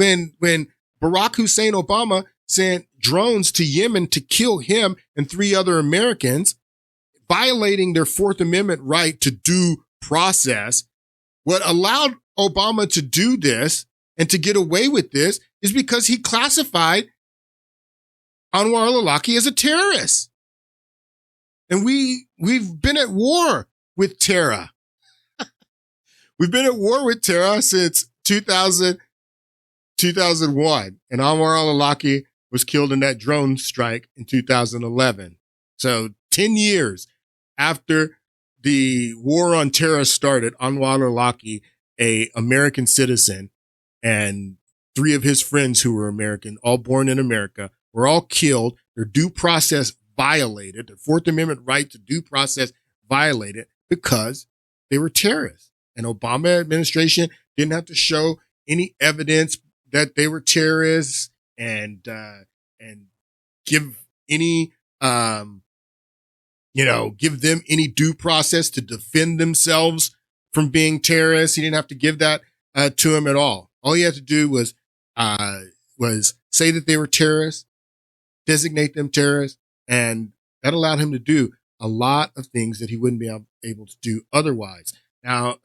Barack Hussein Obama sent drones to Yemen to kill him and 3 other Americans, violating their Fourth Amendment right to due process. What allowed Obama to do this and to get away with this is because he classified Anwar al-Awlaki as a terrorist. And we've been at war with terror. We've been at war with terror since 2001. And Anwar al-Awlaki was killed in that drone strike in 2011. So 10 years after the war on terror started, Anwar al-Awlaki, a American citizen, and 3 of his friends who were American, all born in America, were all killed. Their due process violated, their Fourth Amendment right to due process violated because they were terrorists. And Obama administration didn't have to show any evidence that they were terrorists and give any, give them any due process to defend themselves from being terrorists. He didn't have to give that to him at all. All he had to do was say that they were terrorists, designate them terrorists, and that allowed him to do a lot of things that he wouldn't be able to do otherwise. Now,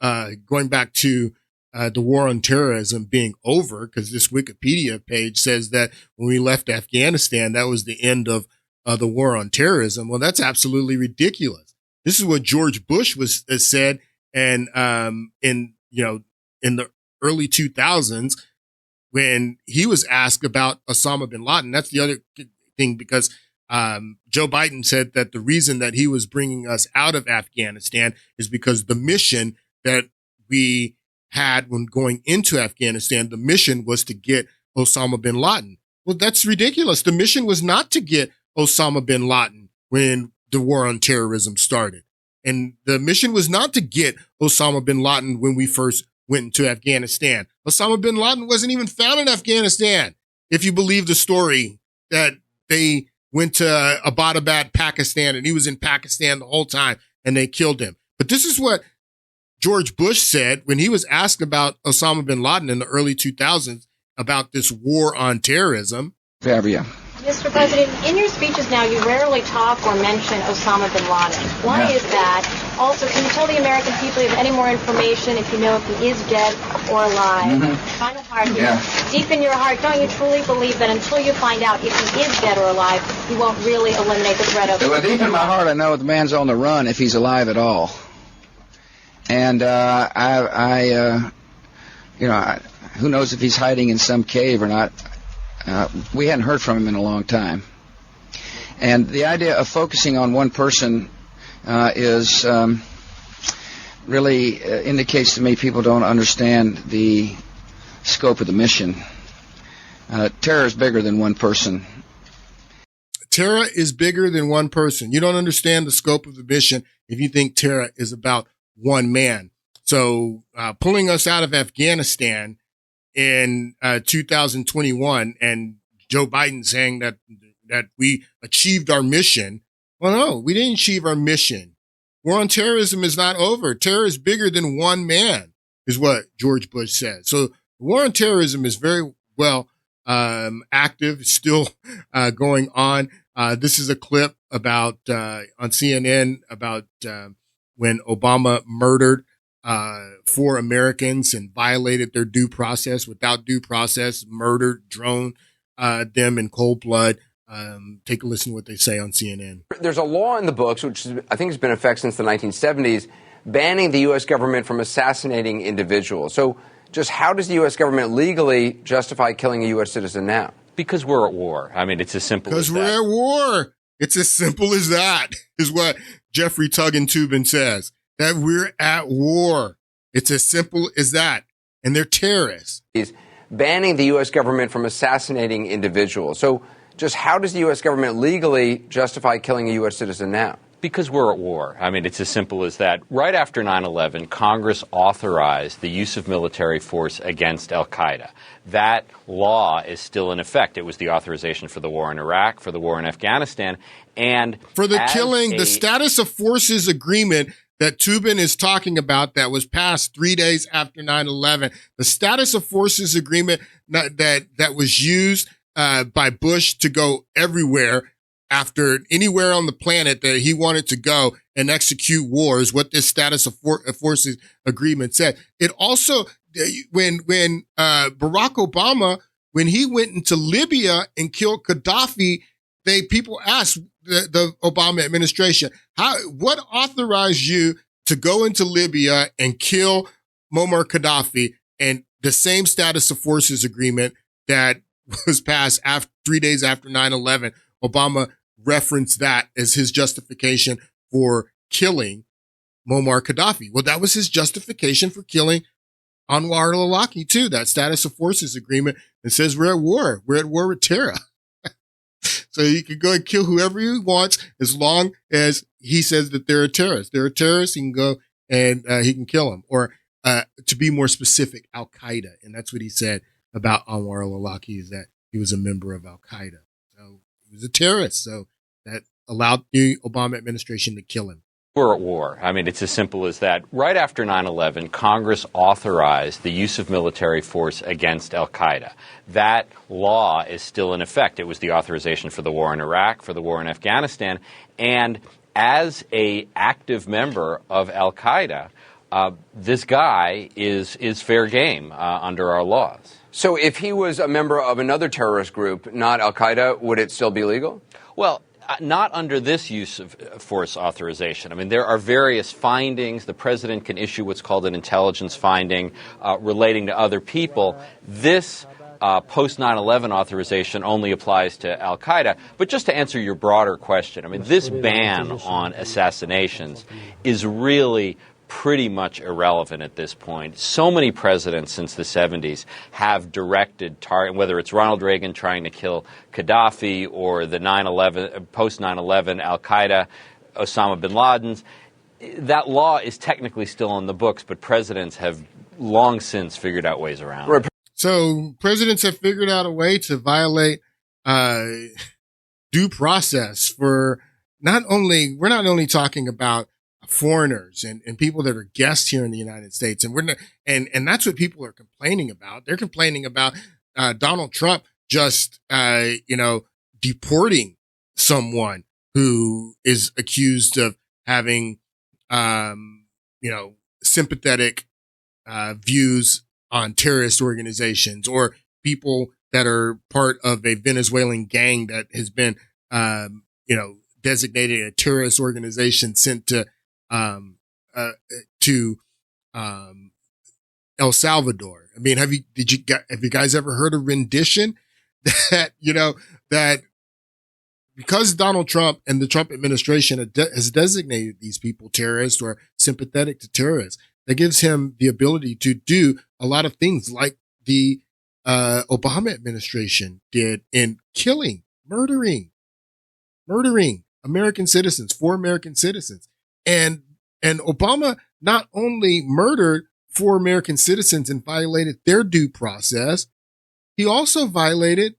going back to the war on terrorism being over, because this Wikipedia page says that when we left Afghanistan, that was the end of the war on terrorism. Well, that's absolutely ridiculous. This is what George Bush said, and in the early 2000s, when he was asked about Osama bin Laden. That's the other thing, because Joe Biden said that the reason that he was bringing us out of Afghanistan is because the mission that we had when going into Afghanistan, the mission was to get Osama bin Laden. Well, that's ridiculous. The mission was not to get Osama bin Laden when the war on terrorism started. And the mission was not to get Osama bin Laden when we first went into Afghanistan. Osama bin Laden wasn't even found in Afghanistan, if you believe the story that they went to Abbottabad, Pakistan, and he was in Pakistan the whole time, and they killed him. But this is what George Bush said when he was asked about Osama bin Laden in the early 2000s. about this war on terrorism. Fabia. Mr. President, in your speeches now, you rarely talk or mention Osama bin Laden. Why is that? Also, can you tell the American people if you have any more information, if you know if he is dead or alive? Final part here. Deep in your heart, don't you truly believe that until you find out if he is dead or alive, you won't really eliminate the threat of... Well, deep in my heart, I know the man's on the run if he's alive at all. And who knows if he's hiding in some cave or not. We hadn't heard from him in a long time. And the idea of focusing on one person is really indicates to me people don't understand the scope of the mission. Terror is bigger than one person. Terror is bigger than one person. You don't understand the scope of the mission if you think terror is about one man. So pulling us out of Afghanistan in 2021 and Joe Biden saying that we achieved our mission. Well, no, we didn't achieve our mission. War on terrorism is not over. Terror is bigger than one man, is what George Bush said. So the war on terrorism is very well active, still going on. This is a clip about on CNN about when Obama murdered 4 Americans and violated their due process without due process, murdered, drone them in cold blood. Take a listen to what they say on CNN. There's a law in the books, which I think has been in effect since the 1970s, banning the U.S. government from assassinating individuals. So just how does the U.S. government legally justify killing a U.S. citizen now? Because we're at war. I mean, it's as simple as that. Because we're at war. It's as simple as that, is what Jeffrey Tubin says. That we're at war. It's as simple as that. And they're terrorists. He's banning the U.S. government from assassinating individuals. So just how does the U.S. government legally justify killing a U.S. citizen now? Because we're at war. I mean, it's as simple as that. Right after 9/11, Congress authorized the use of military force against al-Qaeda. That law is still in effect. It was the authorization for the war in Iraq, for the war in Afghanistan, and for the killing, the status of forces agreement that Tubin is talking about that was passed 3 days after 9/11. The status of forces agreement that was used by Bush to go everywhere after anywhere on the planet that he wanted to go and execute wars, what this status of forces agreement said. It also, when Barack Obama, when he went into Libya and killed Gaddafi, people asked the Obama administration, what authorized you to go into Libya and kill Muammar Gaddafi? And the same status of forces agreement that was passed 3 days after 9/11, Obama referenced that as his justification for killing Muammar Gaddafi. Well, that was his justification for killing Anwar al-Awlaki too. That status of forces agreement that says we're at war. We're at war with terror. So he can go and kill whoever he wants as long as he says that they're a terrorist. They're a terrorist. He can go and he can kill them. Or to be more specific, Al-Qaeda. And that's what he said about Anwar al-Awlaki, is that he was a member of Al-Qaeda. So he was a terrorist. So that allowed the Obama administration to kill him. We're at war. I mean, it's as simple as that. Right after 9/11, Congress authorized the use of military force against al-Qaeda. That law is still in effect. It was the authorization for the war in Iraq, for the war in Afghanistan. And as an active member of al-Qaeda, this guy is fair game under our laws. So if he was a member of another terrorist group, not al-Qaeda, would it still be legal? Well, not under this use of force authorization. I mean, there are various findings. The president can issue what's called an intelligence finding relating to other people. This post 9/11 authorization only applies to al-Qaeda. But just to answer your broader question, I mean, this ban on assassinations is really pretty much irrelevant at this point. So many presidents since the 70s have directed whether it's Ronald Reagan trying to kill Gaddafi or the post 9/11 Al-Qaeda, Osama bin Laden's. That law is technically still on the books, but presidents have long since figured out ways around it. So presidents have figured out a way to violate due process for we're not only talking about foreigners and people that are guests here in the United States. And and that's what people are complaining about. They're complaining about Donald Trump just, deporting someone who is accused of having, sympathetic views on terrorist organizations or people that are part of a Venezuelan gang that has been, designated a terrorist organization sent to El Salvador. I mean, have you guys ever heard of rendition? That because Donald Trump and the Trump administration has designated these people terrorists or sympathetic to terrorists, that gives him the ability to do a lot of things like the Obama administration did in murdering American citizens, 4 American citizens. And Obama not only murdered 4 American citizens and violated their due process, he also violated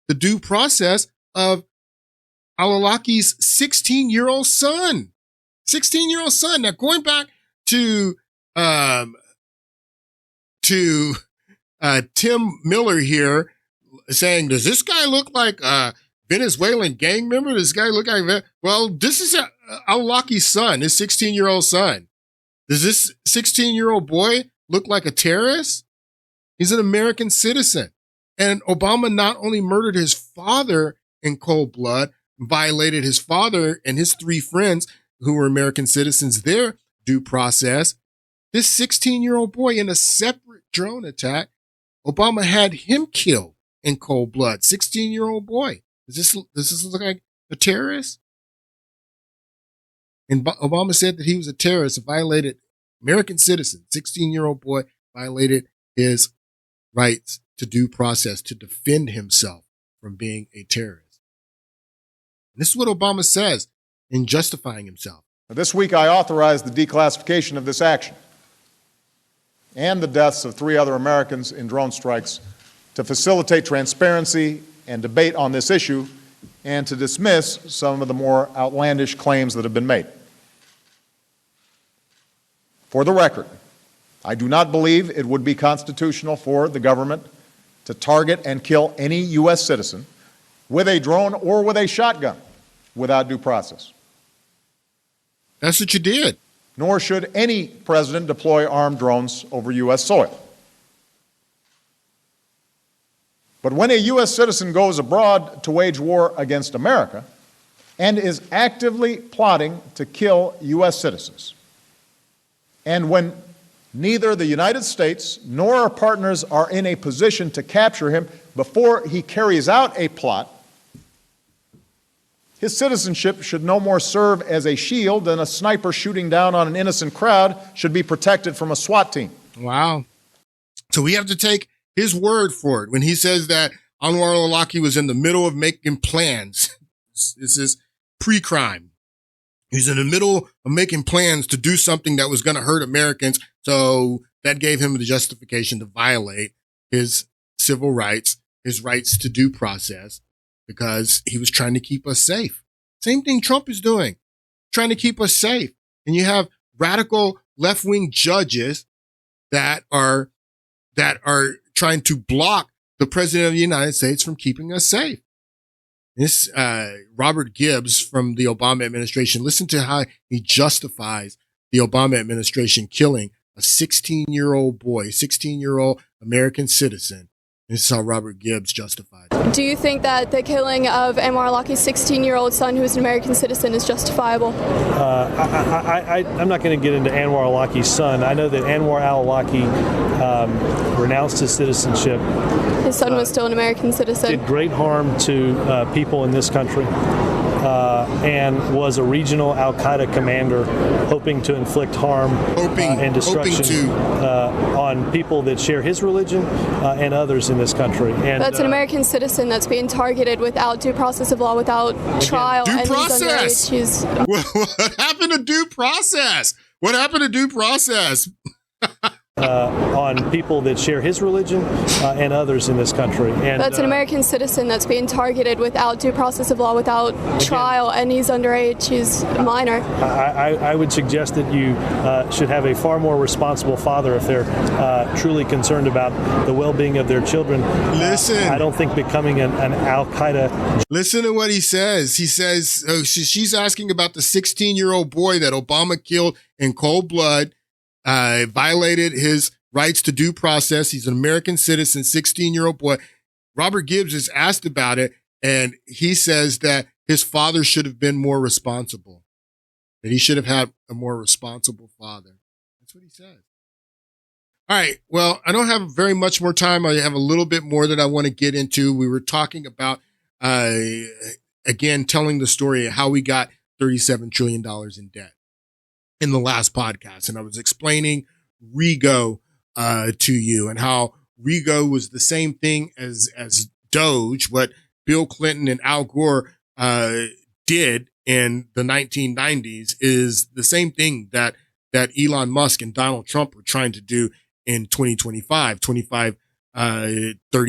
the due process of al-Awlaki's 16-year-old son. 16-year-old son. Now, going back to Tim Miller here saying, does this guy look like a Venezuelan gang member? Does this guy look like, well, this is al-Awlaki's son, his 16-year-old son. Does this 16-year-old boy look like a terrorist? He's an American citizen. And Obama not only murdered his father in cold blood, violated his father and his 3 friends who were American citizens, their due process. This 16-year-old boy in a separate drone attack, Obama had him killed in cold blood. 16-year-old boy. Does this look like a terrorist? And Obama said that he was a terrorist, violated American citizen. 16-year-old boy violated his rights to due process to defend himself from being a terrorist. And this is what Obama says in justifying himself. This week, I authorized the declassification of this action and the deaths of 3 other Americans in drone strikes to facilitate transparency and debate on this issue and to dismiss some of the more outlandish claims that have been made. For the record, I do not believe it would be constitutional for the government to target and kill any U.S. citizen with a drone or with a shotgun without due process. That's what you did. Nor should any president deploy armed drones over U.S. soil. But when a U.S. citizen goes abroad to wage war against America and is actively plotting to kill U.S. citizens, and when neither the United States nor our partners are in a position to capture him before he carries out a plot, his citizenship should no more serve as a shield than a sniper shooting down on an innocent crowd should be protected from a SWAT team. Wow. So we have to take his word for it when he says that Anwar al-Awlaki was in the middle of making plans. This is pre-crime. He's in the middle of making plans to do something that was going to hurt Americans. So that gave him the justification to violate his civil rights, his rights to due process, because he was trying to keep us safe. Same thing Trump is doing, trying to keep us safe. And you have radical left-wing judges that are trying to block the president of the United States from keeping us safe. This Robert Gibbs from the Obama administration, listen to how he justifies the Obama administration killing a 16-year-old boy, 16-year-old American citizen. This is how Robert Gibbs justified it. Do you think that the killing of Anwar al-Awlaki's 16-year-old son, who is an American citizen, is justifiable? I'm not going to get into Anwar al-Awlaki's son. I know that Anwar al-Awlaki renounced his citizenship. His son was still an American citizen. Did great harm to people in this country. And was a regional al-Qaeda commander hoping to inflict harm and destruction on people that share his religion and others in this country. And that's an American citizen that's being targeted without due process of law, without trial. Due process. What happened to due process? What happened to due process? on people that share his religion and others in this country. And that's an American citizen that's being targeted without due process of law, without trial, and he's underage, he's a minor. I would suggest that you should have a far more responsible father if they're truly concerned about the well-being of their children. Listen. I don't think becoming an Al-Qaeda... Listen to what he says. He says, she's asking about the 16-year-old boy that Obama killed in cold blood, violated his rights to due process. He's an American citizen, 16-year-old boy. Robert Gibbs is asked about it, and he says that his father should have been more responsible, that he should have had a more responsible father. That's what he says. All right. Well, I don't have very much more time. I have a little bit more that I want to get into. We were talking about, again, telling the story of how we got $37 trillion in debt in the last podcast. And I was explaining Rego to you and how Rego was the same thing as Doge, what Bill Clinton and Al Gore did in the 1990s is the same thing that Elon Musk and Donald Trump were trying to do in 30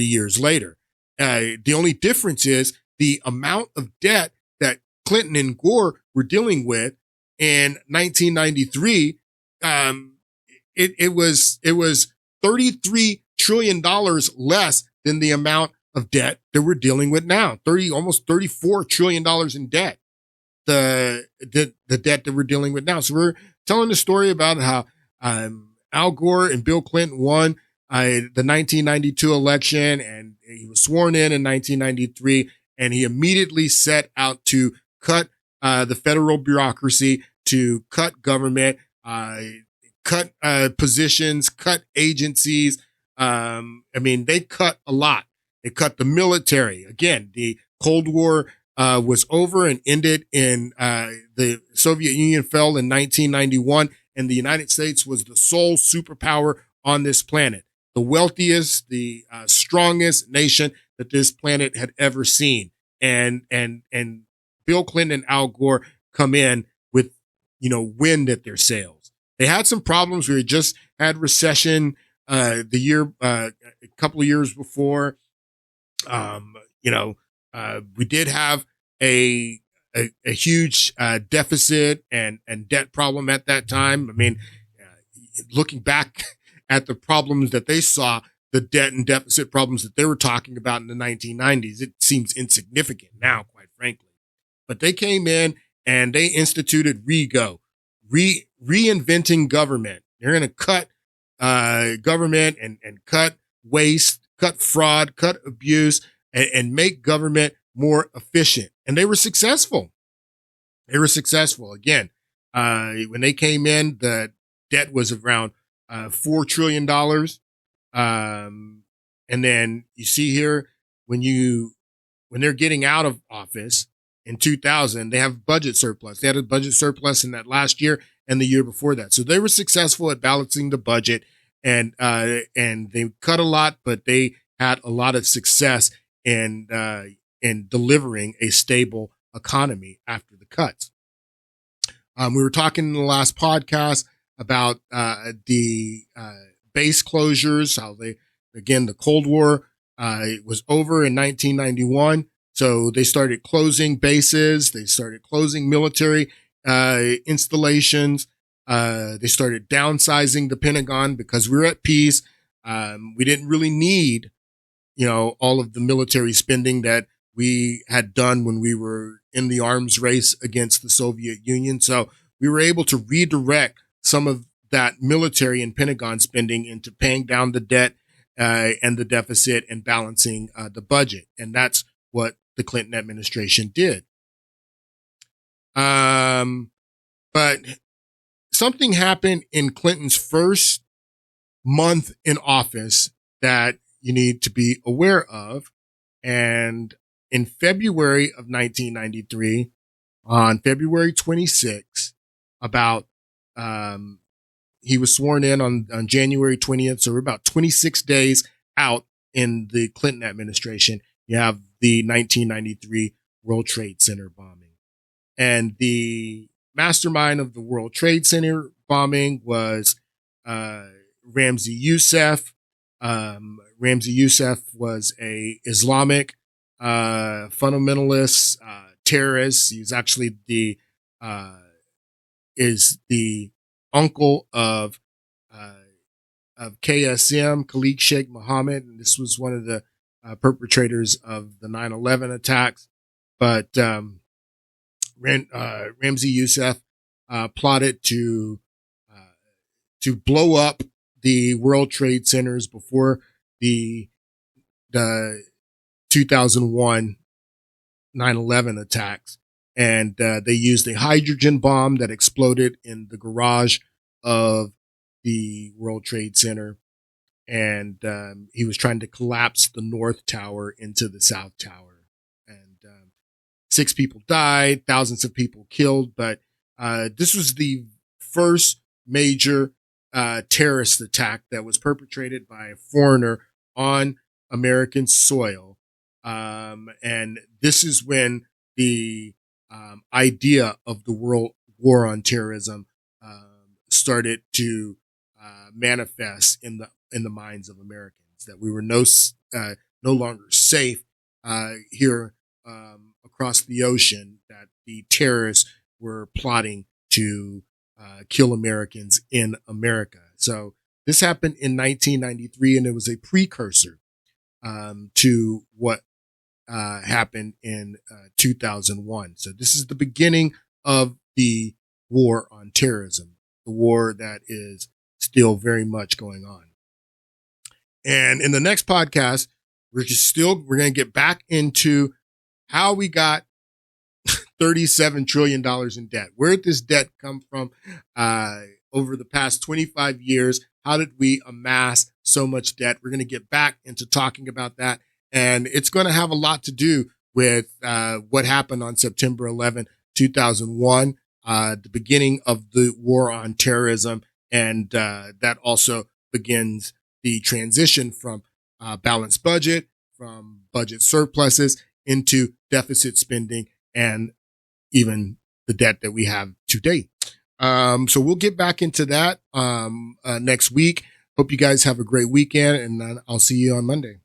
years later. The only difference is the amount of debt that Clinton and Gore were dealing with in 1993. It was $33 trillion less than the amount of debt that we're dealing with now. Almost $34 trillion in debt. The debt that we're dealing with now. So we're telling the story about how Al Gore and Bill Clinton won the 1992 election, and he was sworn in 1993, and he immediately set out to cut the federal bureaucracy, to cut government, cut positions, cut agencies. They cut a lot. They cut the military. Again, the Cold War was over and ended in the Soviet Union fell in 1991, and the United States was the sole superpower on this planet, the wealthiest, the strongest nation that this planet had ever seen. And Bill Clinton and Al Gore come in with, wind at their sails. They had some problems. We had just had recession a couple of years before. We did have a huge deficit and debt problem at that time. I mean, looking back at the problems that they saw, the debt and deficit problems that they were talking about in the 1990s, it seems insignificant now, quite frankly. But they came in and they instituted REGO, reinventing government. They're going to cut government and cut waste, cut fraud, cut abuse, and make government more efficient. And they were successful. Again, when they came in, the debt was around $4 trillion. And then you see here, when they're getting out of office in 2000, they have budget surplus. They had a budget surplus in that last year and the year before that. So they were successful at balancing the budget, and they cut a lot, but they had a lot of success in delivering a stable economy after the cuts. We were talking in the last podcast about the base closures, how the Cold War was over in 1991. So they started closing bases. They started closing military installations. They started downsizing the Pentagon because we were at peace. We didn't really need, all of the military spending that we had done when we were in the arms race against the Soviet Union. So we were able to redirect some of that military and Pentagon spending into paying down the debt and the deficit and balancing the budget. And that's what the Clinton administration did. But something happened in Clinton's first month in office that you need to be aware of. And in February of 1993, on February 26, he was sworn in on January 20th. So we're about 26 days out in the Clinton administration. You have the 1993 World Trade Center bombing. And the mastermind of the World Trade Center bombing was Ramzi Youssef. Ramzi Youssef was a Islamic fundamentalist terrorist. He's actually the uncle of KSM, Khalid Sheikh Mohammed, and this was one of the perpetrators of the 9/11 attacks. But Ramzi Youssef plotted to blow up the World Trade Centers before the 2001 9/11 attacks. And they used a hydrogen bomb that exploded in the garage of the World Trade Center. And he was trying to collapse the North Tower into the South Tower. And 6 people died, thousands of people killed. But this was the first major terrorist attack that was perpetrated by a foreigner on American soil. And this is when the idea of the World War on Terrorism started to manifest in the minds of Americans, that we were no longer safe here across the ocean, that the terrorists were plotting to kill Americans in America. So this happened in 1993, and it was a precursor to what happened in 2001. So this is the beginning of the war on terrorism, the war that is still very much going on. And in the next podcast, we're going to get back into how we got $37 trillion in debt. Where did this debt come from over the past 25 years? How did we amass so much debt? We're going to get back into talking about that. And it's going to have a lot to do with what happened on September 11, 2001, the beginning of the war on terrorism. And that also begins the transition from balanced budget, from budget surpluses into deficit spending, and even the debt that we have today. So we'll get back into that next week. Hope you guys have a great weekend, and I'll see you on Monday.